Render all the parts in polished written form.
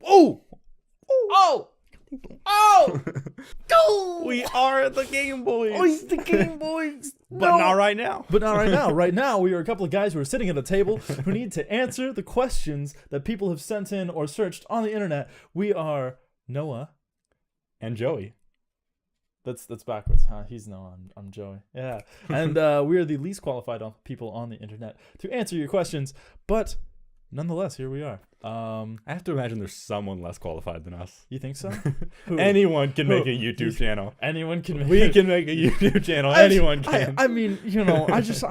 Oh! Oh! Oh! Go! We are the Game Boys. Oh, it's the Game Boys. But No. not right now. But not right now. Right now, we are a couple of guys who are sitting at a table who need to answer the questions that people have sent in or searched on the internet. We are Noah. And Joey. That's backwards, huh? He's Noah. I'm Joey. Yeah. And we are the least qualified people on the internet to answer your questions. But nonetheless, here we are. I have to imagine there's someone less qualified than us. You think so? Who? Anyone can make a Who? YouTube channel. Anyone can. We can make a YouTube channel. Anyone can. I mean, I just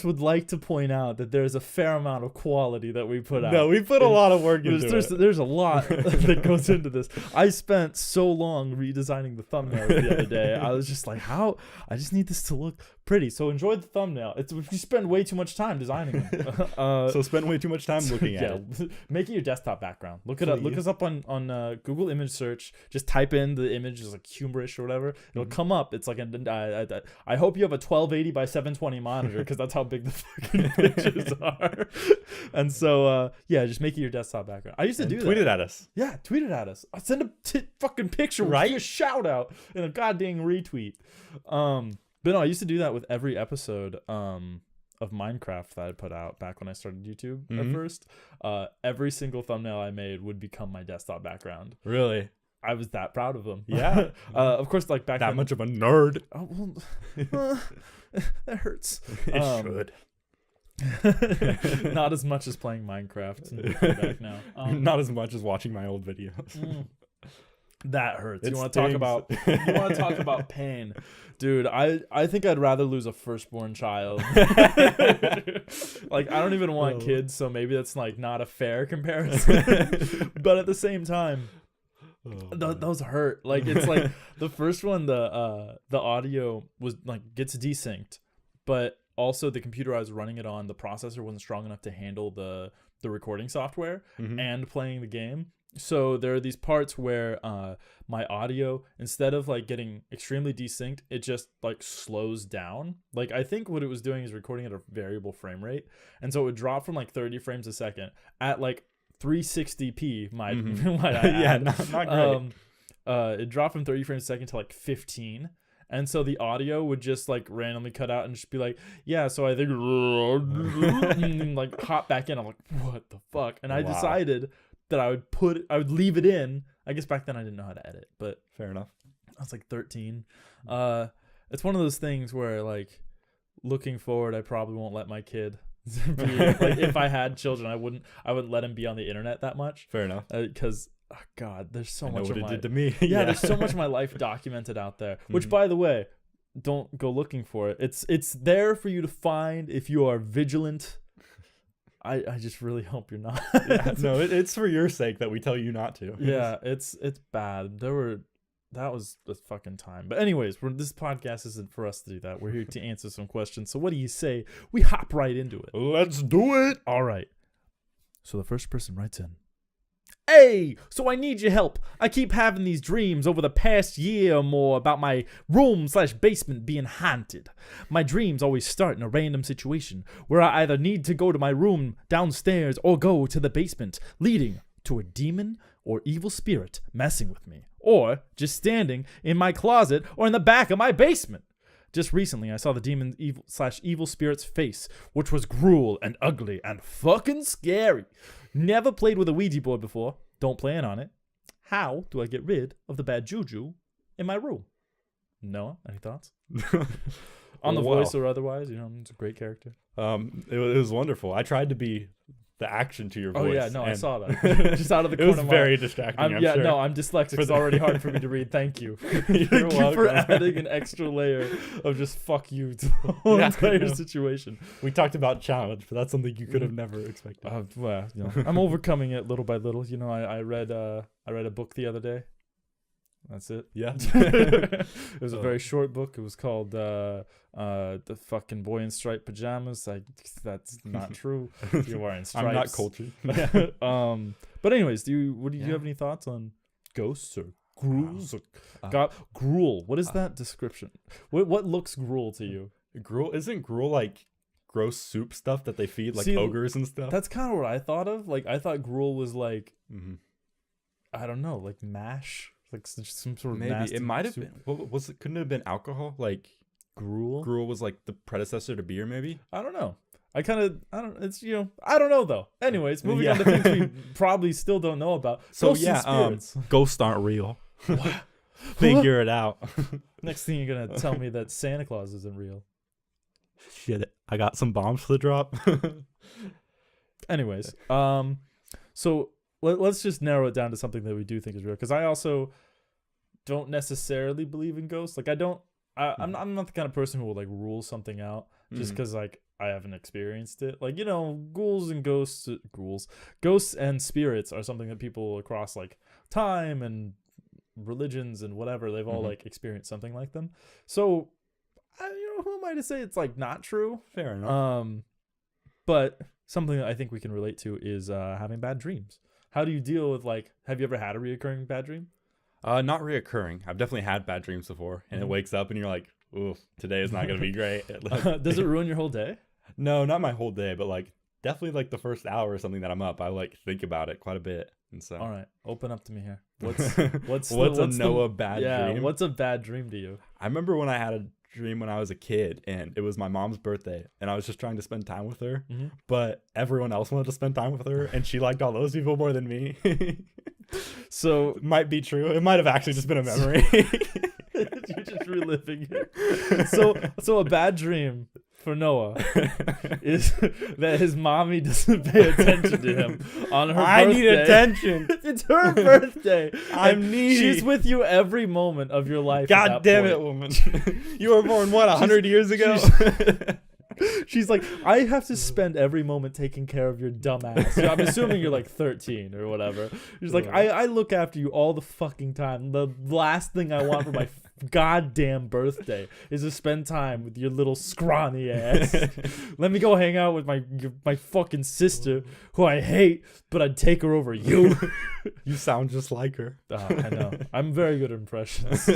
would like to point out that there's a fair amount of quality that we put out. No, we put a lot of work into it. There's a lot that goes into this. I spent so long redesigning the thumbnail the other day. I was just like, how? I just need this to look pretty. So enjoy the thumbnail. It's if you spend way too much time designing it. So spend way too much time looking at it. Make it your desktop background. Look it up. Look us up on Google image search. Just type in the image, is like humorish or whatever. It'll come up. It's like I hope you have a 1280 by 720 monitor because that's how big the fucking pictures are. And so just make it your desktop background. I used to do that. Tweet it at us. Yeah, tweet it at us. I send a fucking picture, Right? A shout out and a goddamn retweet. But no, I used to do that with every episode of Minecraft that I put out back when I started YouTube at first. Every single thumbnail I made would become my desktop background. Really? I was that proud of them. Yeah. Of course, like back that then, much of a nerd. Oh, well, that hurts. It should. Not as much as playing Minecraft. And looking back now. Not as much as watching my old videos. That hurts. It You want to talk about? You want to talk about pain, dude? I think I'd rather lose a firstborn child. Like I don't even want kids, so maybe that's like not a fair comparison. But at the same time, those hurt. Like it's like the first one, the audio was like gets desynced, but also the computer I was running it on, the processor wasn't strong enough to handle the recording software and playing the game. So there are these parts where my audio, instead of like getting extremely desynced, it just like slows down. Like I think what it was doing is recording at a variable frame rate, and so it would drop from like 30 frames a second at like 360p. Might I add. Yeah, not great. It dropped from 30 frames a second to like 15. And so the audio would just like randomly cut out and just be like, yeah, so I think and like hop back in. I'm like, what the fuck? And I decided that I would leave it in. I guess back then I didn't know how to edit, but fair enough. I was like 13. It's one of those things where like looking forward, I probably won't let my kid be, like if I had children, I wouldn't let him be on the internet that much. Fair enough. Because God, there's so much of it my did to me. yeah, there's so much of my life documented out there. Which, by the way, don't go looking for it. It's there for you to find if you are vigilant. I just really hope you're not. No, it's for your sake that we tell you not to. Yeah, it's bad. That was a fucking time. But anyways, this podcast isn't for us to do that. We're here to answer some questions. So what do you say we hop right into it? Let's do it. All right. So the first person writes in. Hey, so I need your help. I keep having these dreams over the past year or more about my room/basement being haunted. My dreams always start in a random situation where I either need to go to my room downstairs or go to the basement, leading to a demon or evil spirit messing with me, or just standing in my closet or in the back of my basement. Just recently, I saw the demon evil spirit's face, which was cruel and ugly and fucking scary. Never played with a Ouija board before. Don't plan on it. How do I get rid of the bad juju in my room? Noah, any thoughts? On the voice or otherwise, it's a great character. It was wonderful. I tried to be the action to your voice. Oh yeah, no, I saw that. Just out of the corner. It was very distracting. I'm sure. No, I'm dyslexic. It's already hard for me to read. Thank you. You're welcome for adding an extra layer of just fuck you to the whole entire situation. We talked about challenge, but that's something you could have never expected. I'm overcoming it little by little. I read a book the other day. That's it. Yeah. It was a very short book. It was called The Fucking Boy in Striped Pajamas. That's not true. You're wearing stripes. I'm not cultured. But anyways, do you have any thoughts on ghosts or gruels? Gruel. What is that description? What looks gruel to you? Isn't gruel like gross soup stuff that they feed like ogres and stuff? That's kind of what I thought of. Like I thought gruel was like I don't know, like mash, like some sort of Maybe nasty it might have soup. been. What was it? Couldn't it have been alcohol? Like Gruel. gruel was like the predecessor to beer, maybe. I don't know. I don't. It's I don't know though. Anyways, moving Yeah. on to things we probably still don't know about. So Ghosts and yeah, spirits. ghosts aren't real. Figure it out. Next thing you're gonna tell me that Santa Claus isn't real. Shit, I got some bombs for the drop. Anyways, so let's just narrow it down to something that we do think is real. Because I also don't necessarily believe in ghosts. Like I'm not the kind of person who will like rule something out just because like I haven't experienced it. Like ghouls and ghosts and spirits are something that people across like time and religions and whatever, they've all like experienced something like them. So who am I to say it's like not true? Fair enough. But something that I think we can relate to is having bad dreams. How do you deal with like, have you ever had a reoccurring bad dream? Not reoccurring. I've definitely had bad dreams before, and it wakes up and you're like, ooh, today is not gonna be great. Like, Does it ruin your whole day? No, not my whole day, but like definitely like the first hour or something that I'm up, I like think about it quite a bit. And so All right, open up to me here. What's a bad dream? What's a bad dream to you? I remember when I had a dream when I was a kid, and it was my mom's birthday, and I was just trying to spend time with her, but everyone else wanted to spend time with her, and she liked all those people more than me. So it might be true. It might have actually just been a memory. You're just reliving it. So a bad dream for Noah is that his mommy doesn't pay attention to him on her birthday. I need attention. It's her birthday. I'm needy. She's with you every moment of your life. God damn it, woman. You were born, what, 100 years ago? She's like, I have to spend every moment taking care of your dumb ass. I'm assuming you're like 13 or whatever. She's like, I look after you all the fucking time. The last thing I want for my goddamn birthday is to spend time with your little scrawny ass. Let me go hang out with my fucking sister, who I hate, but I'd take her over you. You sound just like her. I know. I'm very good at impressions.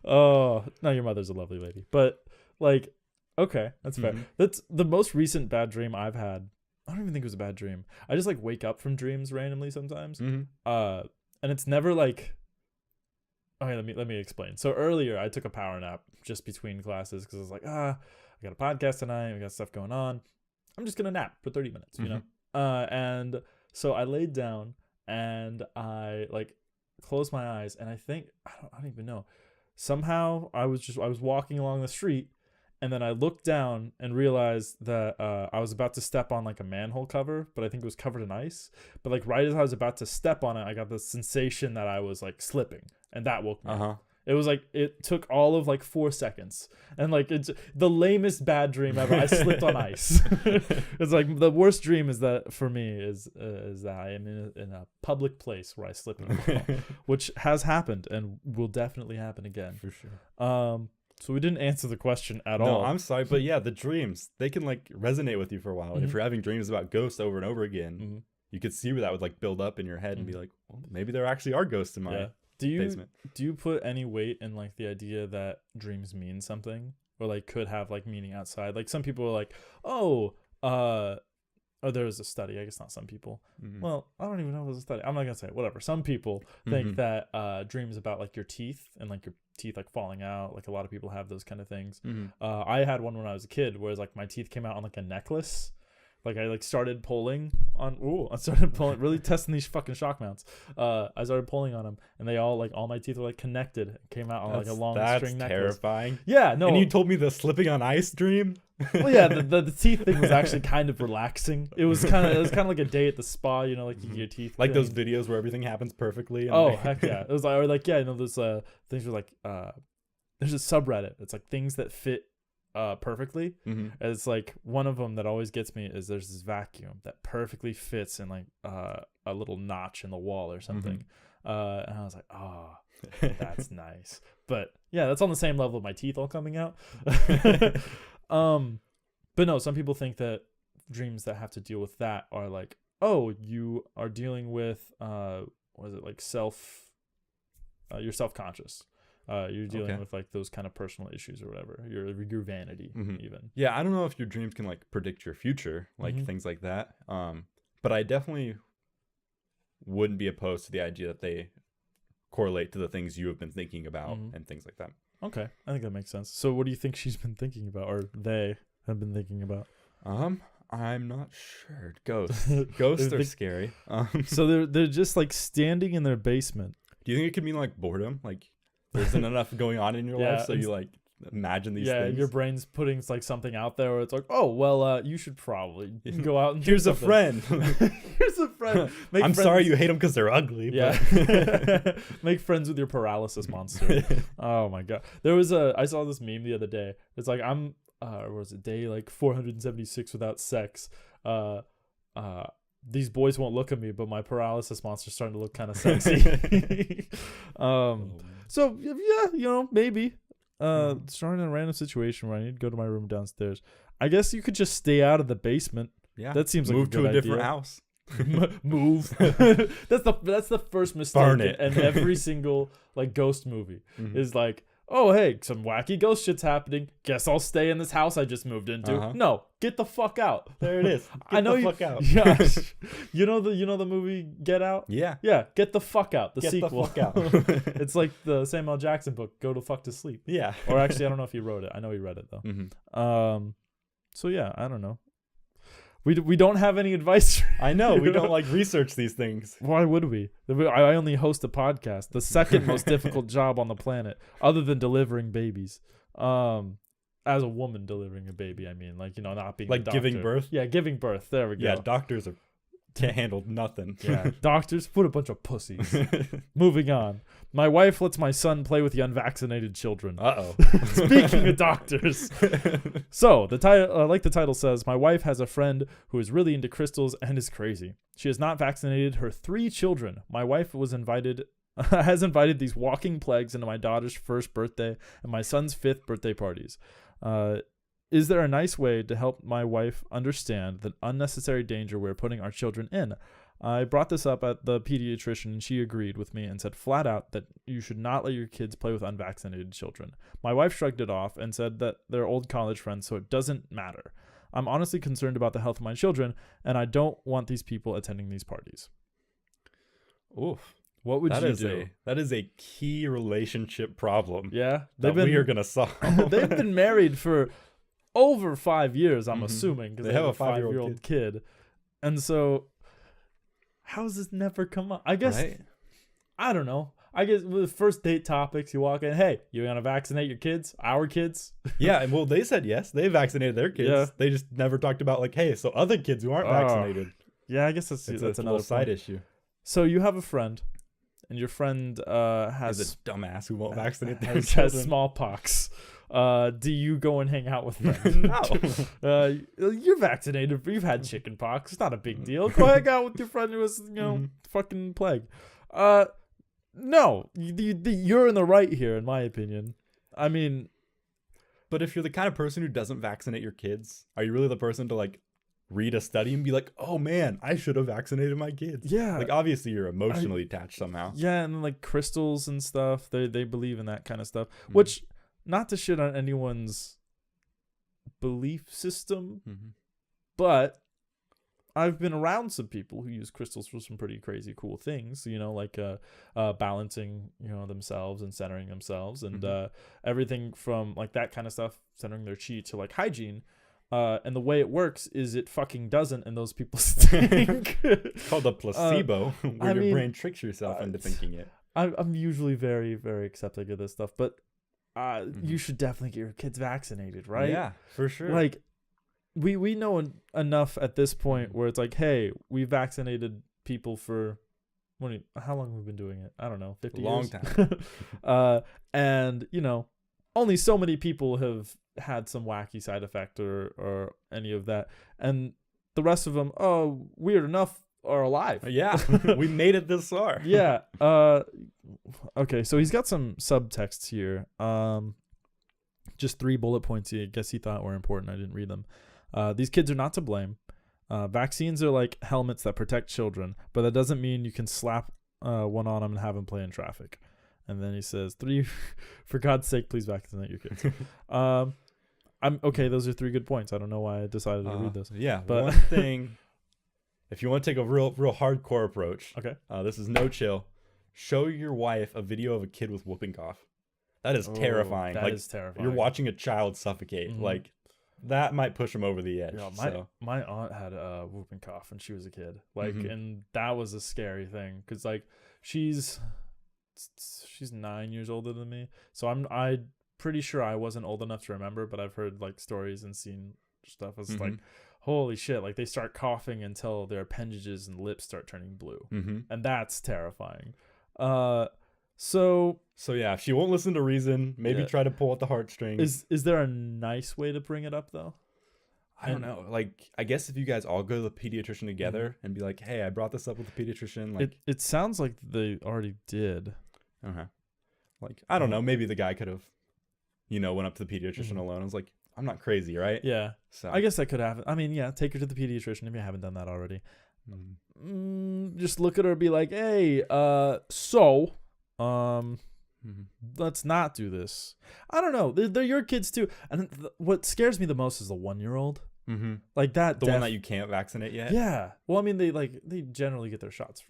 Oh, no, your mother's a lovely lady. But like, okay, that's fair. That's the most recent bad dream I've had. I don't even think it was a bad dream. I just like wake up from dreams randomly sometimes. And it's never like, okay, let me explain. So earlier I took a power nap just between classes because I was like, I got a podcast tonight, we got stuff going on. I'm just gonna nap for 30 minutes, and so I laid down and I like closed my eyes, and I think I don't even know. Somehow I was walking along the street. And then I looked down and realized that I was about to step on like a manhole cover, but I think it was covered in ice. But like right as I was about to step on it, I got the sensation that I was like slipping, and that woke me up. It was like, it took all of like 4 seconds, and like it's the lamest bad dream ever. I slipped on ice. It's like the worst dream is that for me is that I am in a public place where I slip and fall, which has happened and will definitely happen again For sure. So we didn't answer the question at all. No, I'm sorry, but yeah, the dreams, they can like resonate with you for a while. And if you're having dreams about ghosts over and over again, you could see where that would like build up in your head and be like, well, maybe there actually are ghosts in my basement. Do you put any weight in like the idea that dreams mean something, or like could have like meaning outside? Like some people are like, there was a study, I guess not some people. Well, I don't even know if it was a study. I'm not gonna say it. Whatever. Some people think that dreams about like your teeth and like your teeth like falling out. Like a lot of people have those kind of things. I had one when I was a kid, where like my teeth came out on like a necklace. Like I like started pulling on. Really testing these fucking shock mounts. I started pulling on them, and they all my teeth were like connected. It came out on like a long string necklace. That's terrifying. Yeah, no. And you told me the slipping on ice dream. Well, yeah, the teeth thing was actually kind of relaxing. It was kind of like a day at the spa, you get your teeth like cleaned. those videos where everything happens perfectly. Oh heck yeah! It was like, or like those things were like there's a subreddit. It's like things that fit perfectly. And it's like one of them that always gets me is there's this vacuum that perfectly fits in like a little notch in the wall or something. And I was like, oh, that's nice. But yeah, that's on the same level of my teeth all coming out. But no, some people think that dreams that have to deal with that are like, oh, you are dealing with what is it, like you're self-conscious. You're dealing with like those kind of personal issues or whatever. Your vanity even. Yeah, I don't know if your dreams can like predict your future, like things like that. But I definitely wouldn't be opposed to the idea that they correlate to the things you have been thinking about and things like that. Okay, I think that makes sense. So what do you think she's been thinking about, or they have been thinking about? I'm not sure. Ghosts are scary. So they're just like standing in their basement. Do you think it could mean like boredom? Like there isn't enough going on in your life, so you like imagine these things. Your brain's putting like something out there where it's like, oh well, you should probably go out and here's a friend. Here's a friend. I'm sorry you hate them because they're ugly. Yeah. But make friends with your paralysis monster. Oh my god. I saw this meme the other day. It's like what was it, day like 476 without sex. These boys won't look at me, but my paralysis monster's starting to look kind of sexy. So yeah, maybe. Starting in a random situation where I need to go to my room downstairs. I guess you could just stay out of the basement. Yeah, that seems like move a good to a idea. different house. Move. That's the first mistake. Burn it. in every single like ghost movie is like, oh hey, some wacky ghost shit's happening. Guess I'll stay in this house I just moved into. No, get the fuck out. There it is. Get the fuck out. Yeah. You know the movie Get Out? Yeah. Yeah. Get the fuck out. The sequel. Get the fuck out. It's like the Samuel Jackson book, Go to Fuck to Sleep. Yeah. Or actually, I don't know if he wrote it. I know he read it though. So yeah, I don't know. We don't have any advice. I know we don't like research these things. Why would we? I only host a podcast, the second most difficult job on the planet, other than delivering babies. As a woman delivering a baby, I mean, like not being like a doctor. giving birth. Yeah, giving birth. There we go. Yeah, doctors can't handle nothing. Yeah, doctors, put a bunch of pussies. Moving on. My wife lets my son play with the unvaccinated children. Uh-oh. Speaking of doctors. So, the title, like the title says, my wife has a friend who is really into crystals and is crazy. She has not vaccinated her 3 children. My wife has invited these walking plagues into my daughter's 1st birthday and my son's 5th birthday parties. Is there a nice way to help my wife understand the unnecessary danger we're putting our children in? I brought this up at the pediatrician and she agreed with me and said flat out that you should not let your kids play with unvaccinated children. My wife shrugged it off and said that they're old college friends, so it doesn't matter. I'm honestly concerned about the health of my children, and I don't want these people attending these parties. Oof. What would you do? That is a key relationship problem. Yeah. We are going to solve. They've been married for over 5 years, I'm assuming, because they have a 5-year-old kid. And so how does this never come up? I guess, right? I don't know. I guess with the first date topics, you walk in, hey, you want to vaccinate your kids? Our kids? Yeah, well, they said yes. They vaccinated their kids. Yeah. They just never talked about, like, hey, so other kids who aren't vaccinated. Yeah, I guess that's another side issue. So you have a friend, and your friend has a dumbass who won't vaccinate their children. Has smallpox. Do you go and hang out with them? No. You're vaccinated. You've had chicken pox. It's not a big deal. Go hang out with your friend who has, fucking plague. No. You're in the right here, in my opinion. I mean... But if you're the kind of person who doesn't vaccinate your kids, are you really the person to, like, read a study and be like, oh, man, I should have vaccinated my kids? Yeah. Like, obviously, you're emotionally attached somehow. Yeah, and, like, crystals and stuff. They believe in that kind of stuff. Which... Not to shit on anyone's belief system, but I've been around some people who use crystals for some pretty crazy cool things, like balancing, themselves and centering themselves and everything from like that kind of stuff, centering their chi, to like hygiene. And the way it works is it fucking doesn't, and those people stink. It's called a placebo, where your brain tricks yourself into thinking it. I'm usually very, very accepting of this stuff, but you should definitely get your kids vaccinated, right? Yeah, for sure. Like, we know enough at this point where it's like, hey, we vaccinated people for how long have we been doing it? I don't know, 50 years? Long time. And only so many people have had some wacky side effect or any of that, and the rest of them, weird enough, are alive. Yeah. We made it this far. Yeah. Okay, so he's got some subtext here. Just 3 bullet points I guess he thought were important. I didn't read them. These kids are not to blame. Vaccines are like helmets that protect children, but that doesn't mean you can slap one on them and have them play in traffic. And then he says, 3, for God's sake, please vaccinate your kids. I'm okay. Those are 3 good points. I don't know why I decided to read this. Yeah. But one thing If you want to take a real hardcore approach, Okay. this is no chill. Show your wife a video of a kid with whooping cough. That is terrifying. That is terrifying. You're watching a child suffocate. Like that might push them over the edge. Yeah, my aunt had a whooping cough when she was a kid. Like, and that was a scary thing because like she's 9 years older than me, so I'm pretty sure I wasn't old enough to remember, but I've heard like stories and seen stuff. It's like, holy shit! Like they start coughing until their appendages and lips start turning blue, and that's terrifying. So yeah, if she won't listen to reason, maybe try to pull at the heartstrings. Is there a nice way to bring it up though? I don't know. Like, I guess if you guys all go to the pediatrician together and be like, hey, I brought this up with the pediatrician. Like, it sounds like they already did. Like, I don't know. Maybe the guy could have, went up to the pediatrician alone. I was like, I'm not crazy, right? Yeah. So I guess that could happen. I mean, yeah, take her to the pediatrician if you haven't done that already. Just look at her and be like, hey, let's not do this. I don't know. They're your kids too. And what scares me the most is the 1-year-old. Like that. The one that you can't vaccinate yet? Yeah. Well, I mean, they generally get their shots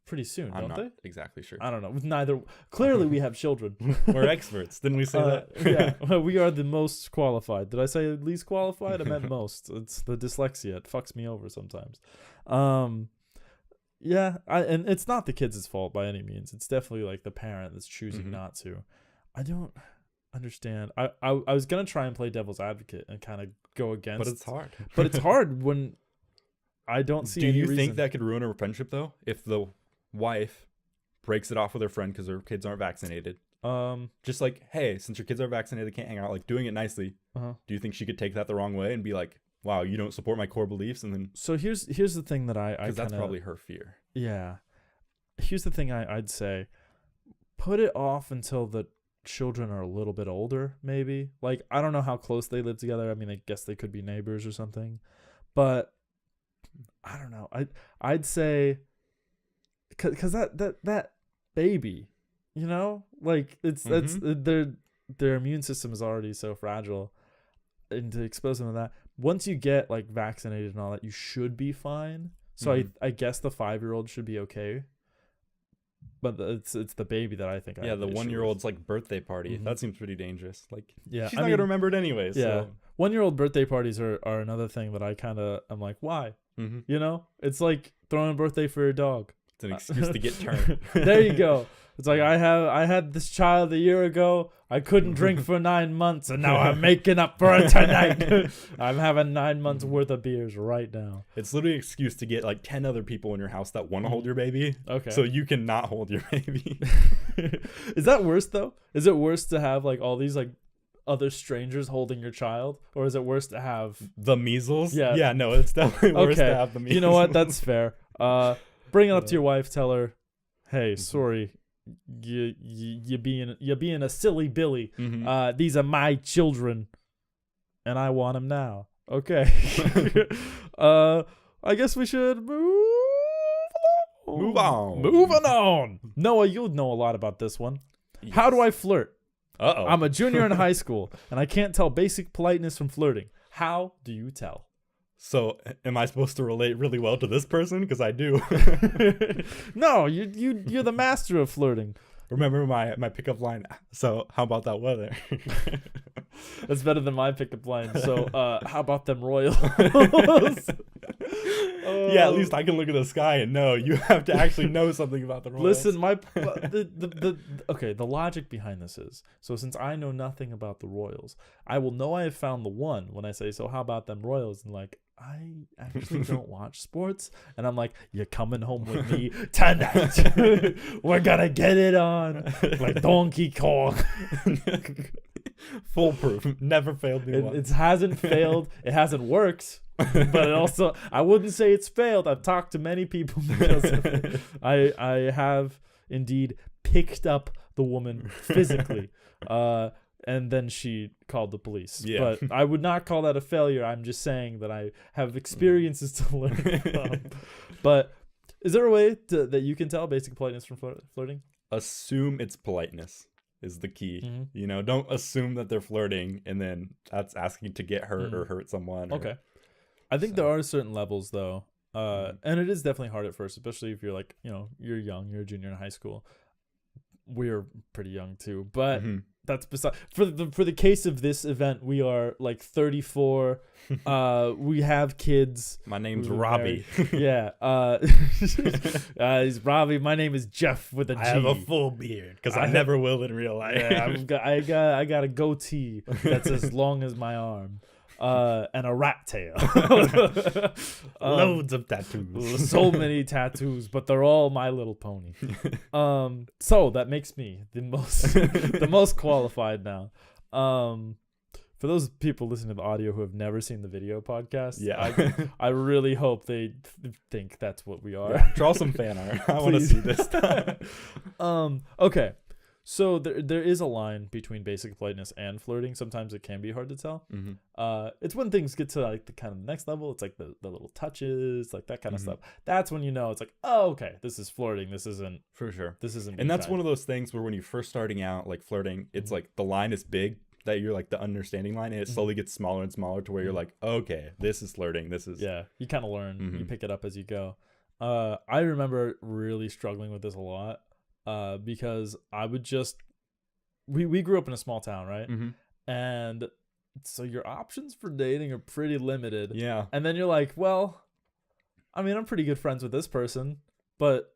pretty soon, don't they? Exactly sure. I don't know. With neither. Clearly, we have children. We're experts. Didn't we say that? Yeah. Well, we are the most qualified. Did I say least qualified? I meant most. It's the dyslexia. It fucks me over sometimes. Yeah. And it's not the kids' fault by any means. It's definitely like the parent that's choosing not to. I don't understand. I was gonna try and play devil's advocate and kind of go against. But it's hard. But it's hard when I don't see. Do any you reason. think that could ruin a friendship though? If the wife breaks it off with her friend because her kids aren't vaccinated. Just like, hey, since your kids are vaccinated, they can't hang out. Like doing it nicely. Do you think she could take that the wrong way and be like, wow, you don't support my core beliefs? And then so here's the thing that I because that's probably her fear. Yeah. Here's the thing I'd say. Put it off until the children are a little bit older, maybe. Like, I don't know how close they live together. I mean, I guess they could be neighbors or something. But I don't know. I'd say because that baby, like it's that's their immune system is already so fragile, and to expose them to that, once you get like vaccinated and all that, you should be fine. So I guess the 5-year-old should be okay, but it's the baby that I think. Yeah, the 1-year-old's like birthday party. That seems pretty dangerous. Like, yeah, she's not gonna remember it anyways. Yeah, so. 1-year-old birthday parties are another thing that I'm like, why? It's like throwing a birthday for your dog. It's an excuse to get turned. There you go. It's like I had this child a year ago. I couldn't drink for 9 months, and now I'm making up for it tonight. I'm having 9 months worth of beers right now. It's literally an excuse to get like 10 other people in your house that want to hold your baby. Okay. So you can not hold your baby. Is that worse though? Is it worse to have like all these like other strangers holding your child, or is it worse to have the measles? Yeah. No, it's definitely worse to have the measles. You know what? That's fair. Bring it up to your wife. Tell her, hey, sorry. You being a silly Billy. These are my children, and I want them now. Okay. I guess we should move on. Moving on. Noah, you'll know a lot about this one. Yes. How do I flirt? I'm a junior in high school, and I can't tell basic politeness from flirting. How do you tell? So, am I supposed to relate really well to this person? Because I do. No, you're the master of flirting. Remember my pickup line? So, how about that weather? That's better than my pickup line. So, how about them Royals? Yeah, at least I can look at the sky and know. You have to actually know something about the Royals. Listen, the logic behind this is, so since I know nothing about the Royals, I will know I have found the one when I say, so how about them Royals? And like, I actually don't watch sports. And I'm like, you're coming home with me tonight. We're gonna get it on like Donkey Kong. Foolproof. Never failed me once. It hasn't failed. It hasn't worked. But also, I wouldn't say it's failed. I've talked to many people because of it. I have indeed picked up the woman physically. And then she called the police. Yeah. But I would not call that a failure. I'm just saying that I have experiences to learn from. But is there a way that you can tell basic politeness from flirting? Assume it's politeness is the key. Don't assume that they're flirting and then that's asking to get hurt or hurt someone. Okay. I think there are certain levels, though. And it is definitely hard at first, especially if you're like, you're young, you're a junior in high school. We're pretty young too, but that's beside for the case of this event. We are like 34. We have kids. My name's Robbie. Yeah. He's Robbie. My name is Jeff with a G. I have a full beard because I never will in real life. Yeah, I got a goatee that's as long as my arm. And a rat tail. Loads of tattoos. So many tattoos, but they're all My Little Pony. So that makes me the most qualified now. For those people listening to the audio who have never seen the video podcast, I really hope they think that's what we are. Yeah, draw some fan art. I want to see this stuff. Okay. So there is a line between basic politeness and flirting. Sometimes it can be hard to tell. It's when things get to like the kind of next level. It's like the little touches, like that kind of stuff. That's when it's like, oh, okay, this is flirting. This isn't for sure. This isn't. And that's one of those things where when you're first starting out, like flirting, it's like the line is big, that you're like the understanding line, and it slowly gets smaller and smaller to where you're like, okay, this is flirting. This is you kind of learn. You pick it up as you go. I remember really struggling with this a lot. Because I would we grew up in a small town, right? And so your options for dating are pretty limited. Yeah. And then you're like, well, I mean, I'm pretty good friends with this person, but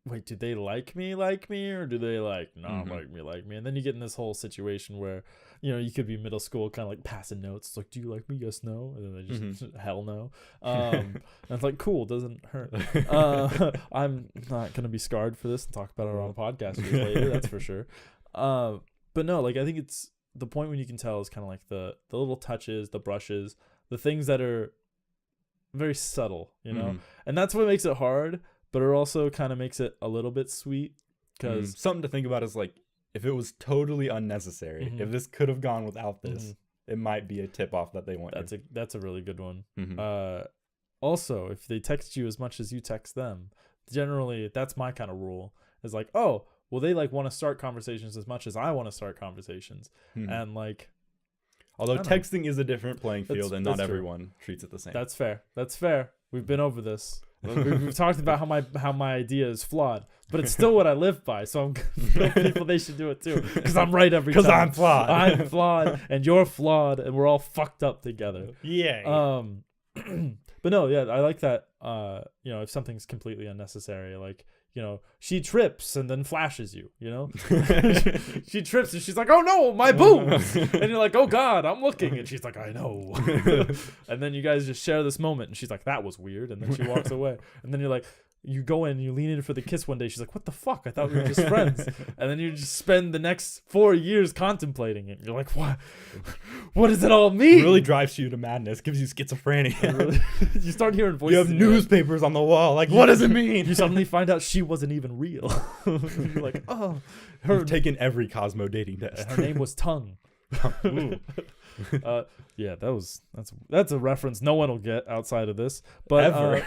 wait, do they like me, or do they not like me? And then you get in this whole situation where, you could be middle school, kind of like passing notes. It's like, do you like me? Yes, no. And then they just, hell no. And it's like, cool, doesn't hurt. I'm not going to be scarred for this and talk about it on a podcast years later. That's for sure. But no, I think it's the point when you can tell is kind of like the little touches, the brushes, the things that are very subtle, and that's what makes it hard. But it also kind of makes it a little bit sweet because something to think about is like, if it was totally unnecessary, if this could have gone without this, it might be a tip off that they want. That's a really good one. Also, if they text you as much as you text them, generally that's my kind of rule. Is like, oh, well, they want to start conversations as much as I want to start conversations, and although texting is a different playing field, and not everyone treats it the same. That's fair. We've been over this. We've talked about how my idea is flawed, but it's still what I live by. So I'm telling people they should do it too, because I'm right every time. Because I'm flawed. I'm flawed, and you're flawed, and we're all fucked up together. Yeah. But no, yeah, I like that. If something's completely unnecessary, she trips and then flashes you. She trips and she's like, "Oh no, my boobs!" And you're like, "Oh God, I'm looking." And she's like, "I know." And then you guys just share this moment, and she's like, "That was weird," and then she walks away. And then you're like, you go in, you lean in for the kiss one day. She's like, "What the fuck? I thought we were just friends." And then you just spend the next 4 years contemplating it. You're like, "What? What does it all mean?" It really drives you to madness. Gives you schizophrenia. You start hearing voices. You have newspapers on the wall. Like, what does it mean? You suddenly find out she wasn't even real. You're like, oh, You've taken every Cosmo dating test. Her name was Tongue. Yeah, that's a reference no one will get outside of this, but ever.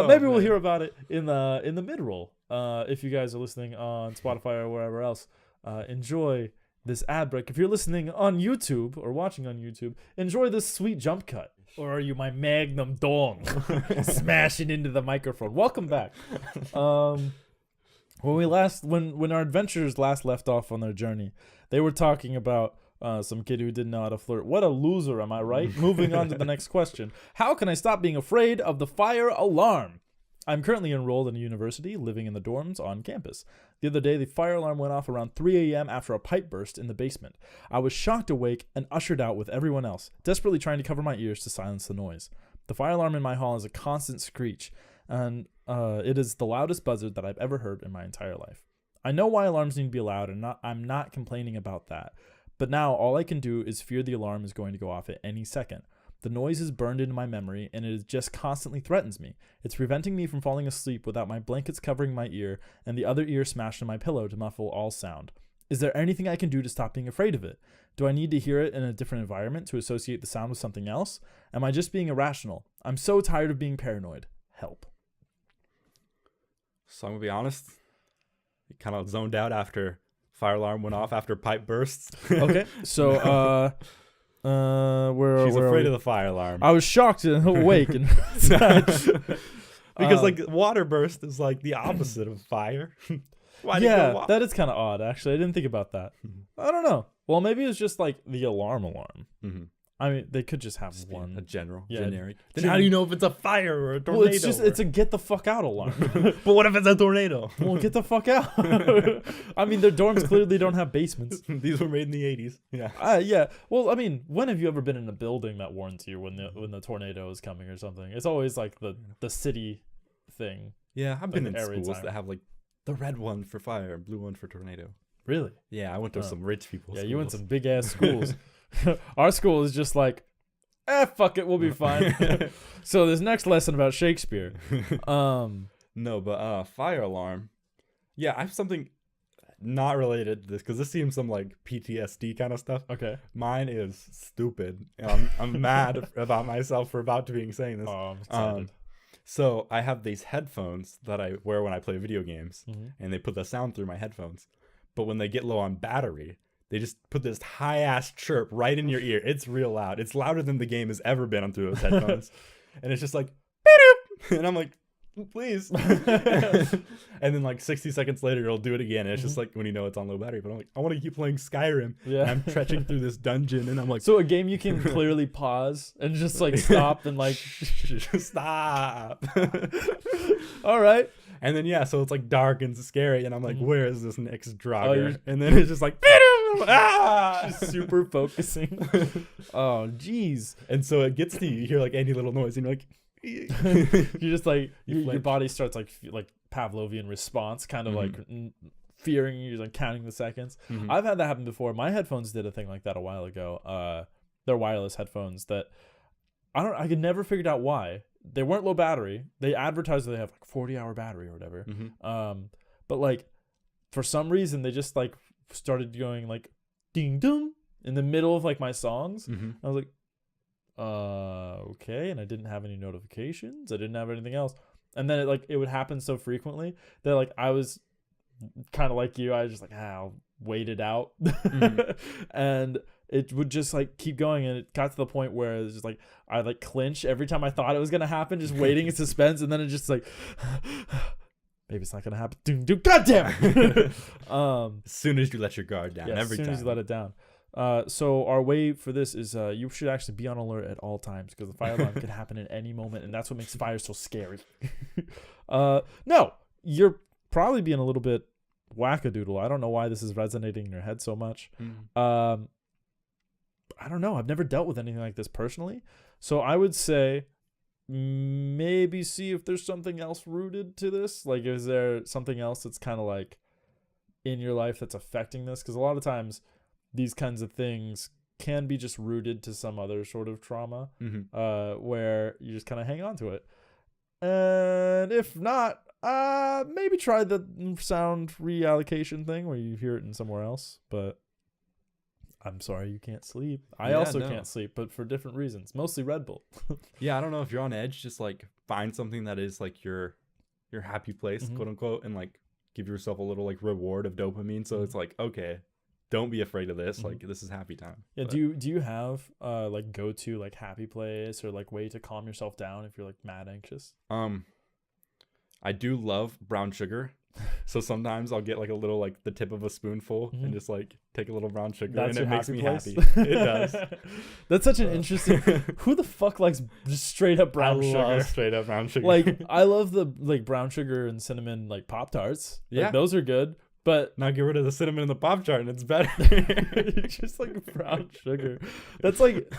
Maybe we'll hear about it in the mid-roll. If you guys are listening on Spotify or wherever else, enjoy this ad break. If you're listening on YouTube or watching on YouTube, enjoy this sweet jump cut. Or are you my magnum dong smashing into the microphone? Welcome back. When our adventurers last left off on their journey, they were talking about some kid who didn't know how to flirt. What a loser, am I right? Moving on to the next question. How can I stop being afraid of the fire alarm? I'm currently enrolled in a university, living in the dorms on campus. The other day, the fire alarm went off around 3 a.m. after a pipe burst in the basement. I was shocked awake and ushered out with everyone else, desperately trying to cover my ears to silence the noise. The fire alarm in my hall is a constant screech, and it is the loudest buzzard that I've ever heard in my entire life. I know why alarms need to be loud, and I'm not complaining about that. But now all I can do is fear the alarm is going to go off at any second. The noise is burned into my memory, and it just constantly threatens me. It's preventing me from falling asleep without my blankets covering my ear and the other ear smashed in my pillow to muffle all sound. Is there anything I can do to stop being afraid of it? Do I need to hear it in a different environment to associate the sound with something else? Am I just being irrational? I'm so tired of being paranoid. Help. So I'm going to be honest. You kind of zoned out after fire alarm went off after pipe bursts. Okay. So Where She's where are afraid we? of the fire alarm. I was shocked and awake and Because like water burst is like the opposite of fire. Why do you yeah, go that is kind of odd. Actually, I didn't think about that. I don't know. Well, maybe it's just like the alarm. Mm-hmm. I mean, they could just have A one. generic. Then how do you know if it's a fire or a tornado? Well, it's a get the fuck out alarm. But what if it's a tornado? Well, get the fuck out. I mean, their dorms clearly don't have basements. These were made in the 80s. Yeah. Yeah. Well, I mean, when have you ever been in a building that warns you when the tornado is coming or something? It's always like the city thing. Yeah, I've been in every schools time. that have like the red one for fire, blue one for tornado. Really? Yeah, I went to some rich people. Yeah, schools. you went to some big ass schools. Our school is just like, fuck it, we'll be fine. So this next lesson about Shakespeare. No, but fire alarm. Yeah, I have something not related to this because this seems some like PTSD kind of stuff. Okay. Mine is stupid. I'm mad about myself for about to being saying this. Oh, I'm excited. So I have these headphones that I wear when I play video games, Mm-hmm. and they put the sound through my headphones. But when they get low on battery, they just put this high ass chirp right in your ear. It's real loud. It's louder than the game has ever been on through those headphones. And it's just like, and I'm like, please. And then like 60 seconds later, it'll do it again. And it's just like when you know it's on low battery. But I'm like, I want to keep playing Skyrim. Yeah. And I'm trekking through this dungeon, and I'm like, So a game you can clearly pause and just like stop and like stop. all right. And then yeah, so it's like dark and scary, and I'm like, where is this next Draugr? you're- And then it's just like, ah! Just super focusing. Oh, jeez. And so it gets to you. You hear like any little noise, and you're like, You're just like your flinch. body starts like Pavlovian response, kind of like fearing you, like counting the seconds. Mhm. I've had that happen before. My headphones did a thing like that a while ago. They're wireless headphones that I could never figured out why. They weren't low battery. They advertised that they have like 40-hour battery or whatever. Mhm. But like for some reason they just like started going like ding dong in the middle of like my songs. Mhm. I was like, okay. And I didn't have any notifications. I didn't have anything else. And then it would happen so frequently that like I was kind of like you. I was just like, I'll wait it out. And it would just like keep going. And it got to the point where it was just like, I like clinch every time I thought it was going to happen, just waiting in suspense. And then it just like, maybe it's not going to happen. Dude, God damn it. As soon as you let your guard down, Yeah, every as soon time. as you let it down. So our way for this is you should actually be on alert at all times because the fire alarm can happen at any moment, and that's what makes fire so scary. No, you're probably being a little bit wackadoodle. I don't know why this is resonating in your head so much. I don't know. I've never dealt with anything like this personally. So I would say maybe see if there's something else rooted to this. Like, is there something else that's kind of like in your life that's affecting this? Because a lot of times these kinds of things can be just rooted to some other sort of trauma, where you just kind of hang on to it. And if not, maybe try the sound reallocation thing where you hear it in somewhere else. But I'm sorry you can't sleep. I also can't sleep, but for different reasons. Mostly Red Bull. Yeah, I don't know if you're on edge. Just like find something that is like your happy place, quote unquote, and like give yourself a little like reward of dopamine. So it's like, okay, don't be afraid of this. Like this is happy time. Yeah. But Do you have like go to like happy place or like way to calm yourself down if you're like mad anxious? I do love brown sugar. So sometimes I'll get like a little like the tip of a spoonful and just like take a little brown sugar, That's and it your makes me place? happy. It does. That's such an interesting. Who the fuck likes just straight up brown I sugar? love straight up brown sugar. Like I love the like brown sugar and cinnamon like Pop-Tarts. Like, Yeah. those are good. But now get rid of the cinnamon in the Pop-Tart and it's better. just like brown sugar. That's like,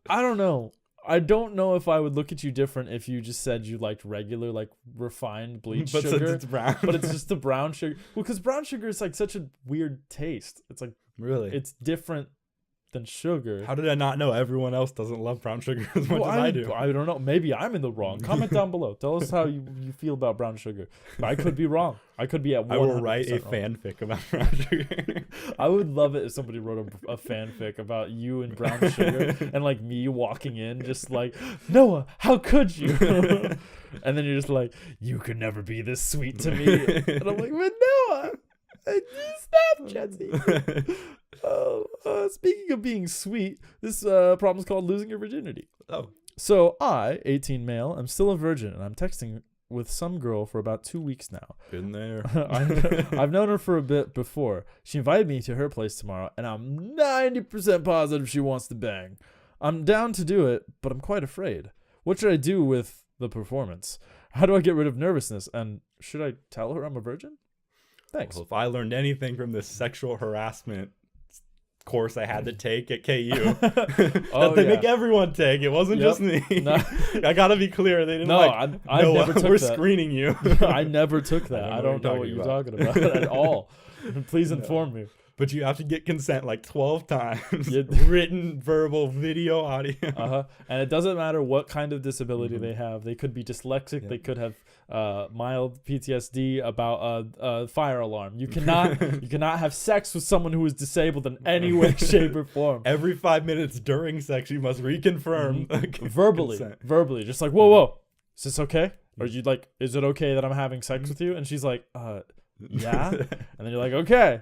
I don't know. I don't know if I would look at you different if you just said you liked regular, like refined bleach But sugar. since it's brown. But it's just the brown sugar. Well, because brown sugar is like such a weird taste. It's like, Really? it's different than sugar. How did I not know everyone else doesn't love brown sugar as much as I do? I don't know. Maybe I'm in the wrong. Comment down below. Tell us how you feel about brown sugar. I could be wrong. I could be at 100% I will write a wrong. fanfic about brown sugar. I would love it if somebody wrote a fanfic about you and brown sugar and like me walking in just like, Noah, how could you? And then you're just like, you could never be this sweet to me. And I'm like, but Noah, Snapchat. Speaking of being sweet, this problem is called losing your virginity. Oh. So I, 18 male, I'm still a virgin, and I'm texting with some girl for about 2 weeks now. Been there. I've known her for a bit before. She invited me to her place tomorrow, and I'm 90% positive she wants to bang. I'm down to do it, but I'm quite afraid. What should I do with the performance? How do I get rid of nervousness? And should I tell her I'm a virgin? Thanks. Well, if I learned anything from this sexual harassment course I had to take at KU, that they make everyone take. It wasn't just me. No. I gotta be clear. They didn't I never took we're that. Screening you. I never took that. I don't know what you're talking about at all. Please inform me. But you have to get consent like 12 times. Written, verbal, video, audio. And it doesn't matter what kind of disability they have. They could be dyslexic. They could have mild PTSD about a fire alarm. You cannot have sex with someone who is disabled in any way, shape, or form. Every 5 minutes during sex, you must reconfirm verbally, just like, whoa, is this okay? Or you like, is it okay that I'm having sex with you? And she's like, yeah. And then you're like, okay.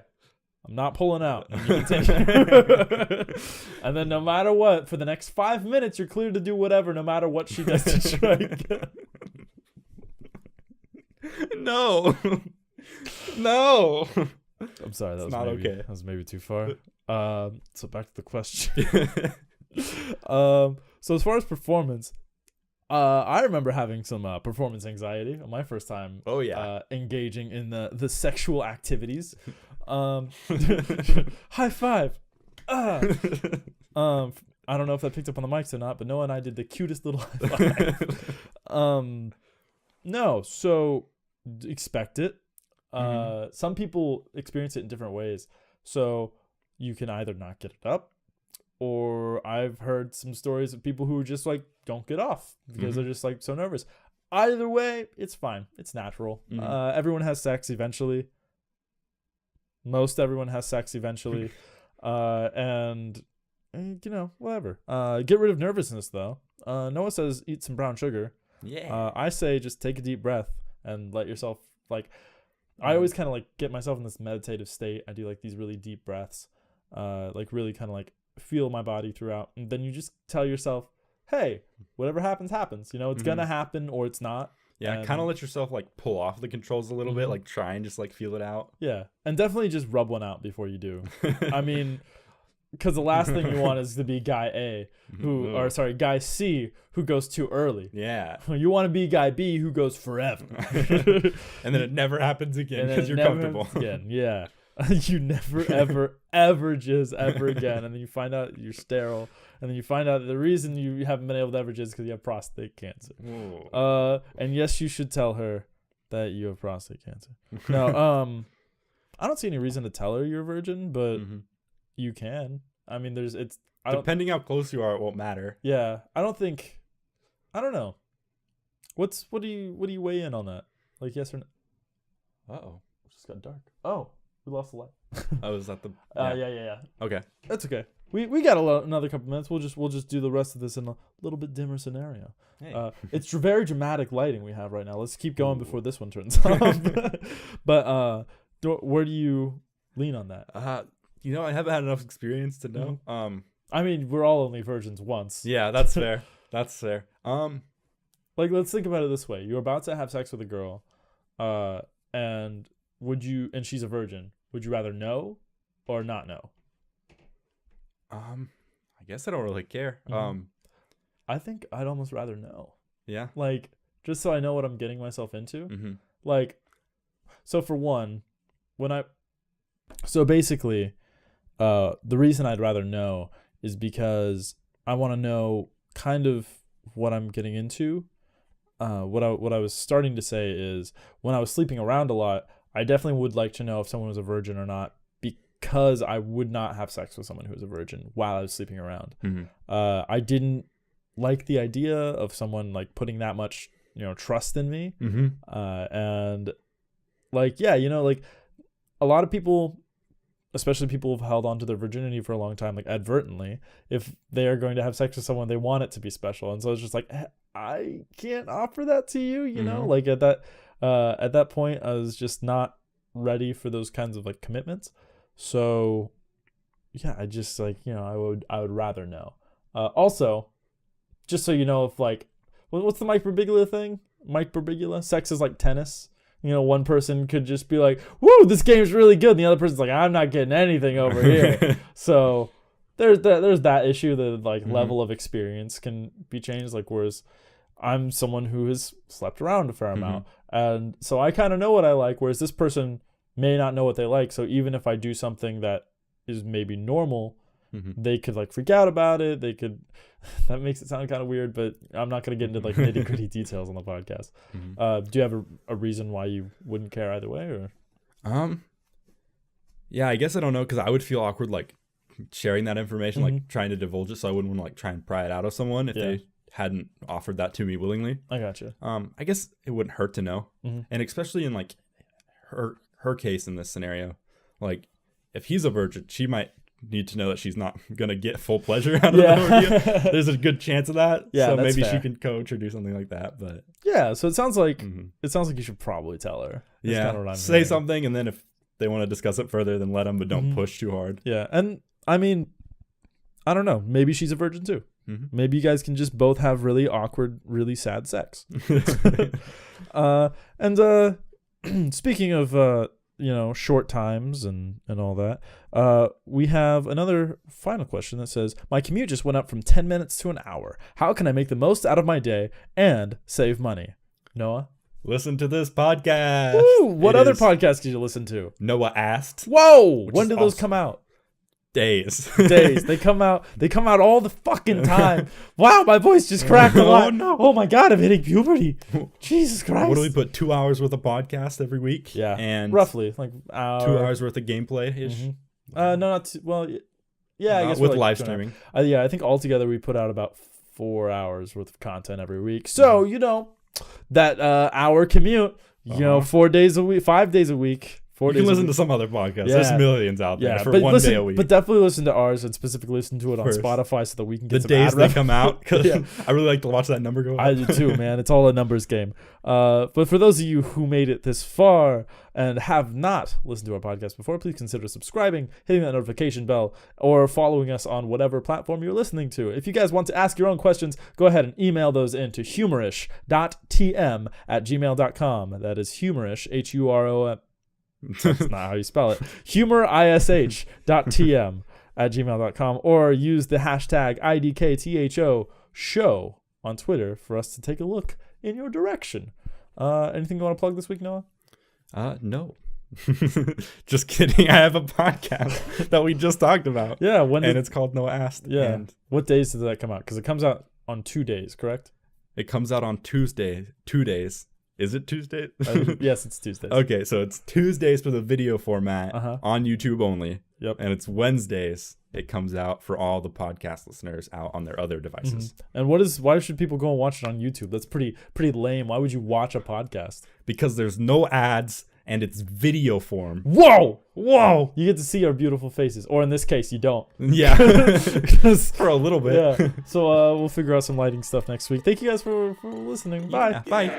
I'm not pulling out. And you continue. And then no matter what, for the next 5 minutes, you're clear to do whatever, no matter what she does to strike. No. I'm sorry. That was not maybe, okay. That was maybe too far. So back to the question. So as far as performance, I remember having some performance anxiety on my first time. Oh yeah. Engaging in the sexual activities. High five. I don't know if that picked up on the mics or not, but Noah and I did the cutest little high five. No, so expect it. Some people experience it in different ways. So you can either not get it up, or I've heard some stories of people who just like don't get off because they're just like so nervous. Either way, it's fine. It's natural. Everyone has sex eventually. Most everyone has sex eventually. And you know, whatever. Get rid of nervousness though. Noah says eat some brown sugar. Yeah. I say just take a deep breath and let yourself like. I always kind of like get myself in this meditative state. I do like these really deep breaths, like really kind of like feel my body throughout, and then you just tell yourself, "Hey, whatever happens, happens. You know, it's gonna happen or it's not." Yeah, kind of let yourself like pull off the controls a little bit, like try and just like feel it out. Yeah, and definitely just rub one out before you do. I mean, because the last thing you want is to be guy A guy C who goes too early. Yeah, you want to be guy B who goes forever, and then it never happens again because you're comfortable. Again, yeah. You never ever jizz ever again, and then you find out you're sterile, and then you find out the reason you haven't been able to ever jizz is because you have prostate cancer. And yes, you should tell her that you have prostate cancer. No, I don't see any reason to tell her you're a virgin, but you can. I mean, depending how close you are, it won't matter. Yeah, I don't know. What do you weigh in on that? Like yes or no? Uh-oh, it just got dark. Oh. We lost the light. Oh, is that the? Yeah. Okay, that's okay. We got another couple minutes. We'll just do the rest of this in a little bit dimmer scenario. Hey. It's very dramatic lighting we have right now. Let's keep going before this one turns off. But where do you lean on that? You know, I haven't had enough experience to know. I mean, we're all only virgins once. Yeah, that's fair. That's fair. Like let's think about it this way: you're about to have sex with a girl, and she's a virgin. Would you rather know or not know? I guess I don't really care. I think I'd almost rather know. Yeah. Like, just so I know what I'm getting myself into. Like, so for one, basically, the reason I'd rather know is because I want to know kind of what I'm getting into. What I was starting to say is when I was sleeping around a lot, I definitely would like to know if someone was a virgin or not, because I would not have sex with someone who was a virgin while I was sleeping around. I didn't like the idea of someone like putting that much, trust in me. And like, yeah, like a lot of people, especially people who've held on to their virginity for a long time, like advertently, if they are going to have sex with someone, they want it to be special. And so it's just like, I can't offer that to you, like at that point, I was just not ready for those kinds of like commitments. So yeah, I just like, I would rather know. Also, just so you know, if like, what's the Mike Birbiglia thing? Mike Birbiglia, sex is like tennis. One person could just be like, "Woo, this game's really good," and the other person's like, "I'm not getting anything over here." So there's that issue that like level of experience can be changed. Like, whereas I'm someone who has slept around a fair amount, and so I kind of know what I like, whereas this person may not know what they like. So even if I do something that is maybe normal, they could like freak out about it. They could. That makes it sound kind of weird, but I'm not going to get into like nitty gritty details on the podcast. Do you have a reason why you wouldn't care either way, or? Yeah, I guess I don't know, because I would feel awkward like sharing that information, like trying to divulge it, so I wouldn't want to like try and pry it out of someone if they hadn't offered that to me willingly. I gotcha. I guess it wouldn't hurt to know, and especially in like her case in this scenario, like if he's a virgin, she might need to know that she's not gonna get full pleasure out of the ordeal. There's a good chance of that. So maybe she can coach or do something like that. But yeah, so it sounds like you should probably tell her. That's kind of what I'm say something, and then if they want to discuss it further, then let them, but don't push too hard. Yeah, and I mean, I don't know. Maybe she's a virgin too. Maybe you guys can just both have really awkward, really sad sex. And speaking of short times and all that, we have another final question that says, my commute just went up from 10 minutes to an hour. How can I make the most out of my day and save money? Noah? Listen to this podcast. Woo! What other podcast did you listen to? Noah Asked. Whoa! When did those come out? Days. They come out all the fucking time. Wow, my voice just cracked a lot. Oh my god, I'm hitting puberty. Jesus Christ. What do we put, 2 hours worth of podcast every week? Yeah, and roughly like 2 hours worth of gameplay ish. No, not too, well. Yeah, I guess with live streaming. Yeah, I think altogether we put out about 4 hours worth of content every week. So that hour commute, 4 days a week, 5 days a week. You can listen to some other podcasts. Yeah. There's millions out there for one day a week. But definitely listen to ours, and specifically listen to it on Spotify so that we can get the days they come out. I really like to watch that number go up. I do too, man. It's all a numbers game. But for those of you who made it this far and have not listened to our podcast before, please consider subscribing, hitting that notification bell, or following us on whatever platform you're listening to. If you guys want to ask your own questions, go ahead and email those in to humorish.tm @gmail.com. That is humorish, HUROM. That's not how you spell it. humorish.tm @gmail.com, or use the hashtag IDKTHO show on Twitter for us to take a look in your direction. Anything you want to plug this week, Noah? No. Just kidding. I have a podcast that we just talked about. Yeah, and it's called Noah Asked. Yeah. And what days does that come out? Because it comes out on 2 days, correct? It comes out on Tuesday. 2 days. Is it Tuesday? Yes, it's Tuesdays. Okay, so it's Tuesdays for the video format on YouTube only. Yep. And it's Wednesdays. It comes out for all the podcast listeners out on their other devices. And why should people go and watch it on YouTube? That's pretty lame. Why would you watch a podcast? Because there's no ads and it's video form. Whoa! You get to see our beautiful faces. Or in this case, you don't. Yeah. For a little bit. Yeah. So we'll figure out some lighting stuff next week. Thank you guys for listening. Bye. Yeah, bye.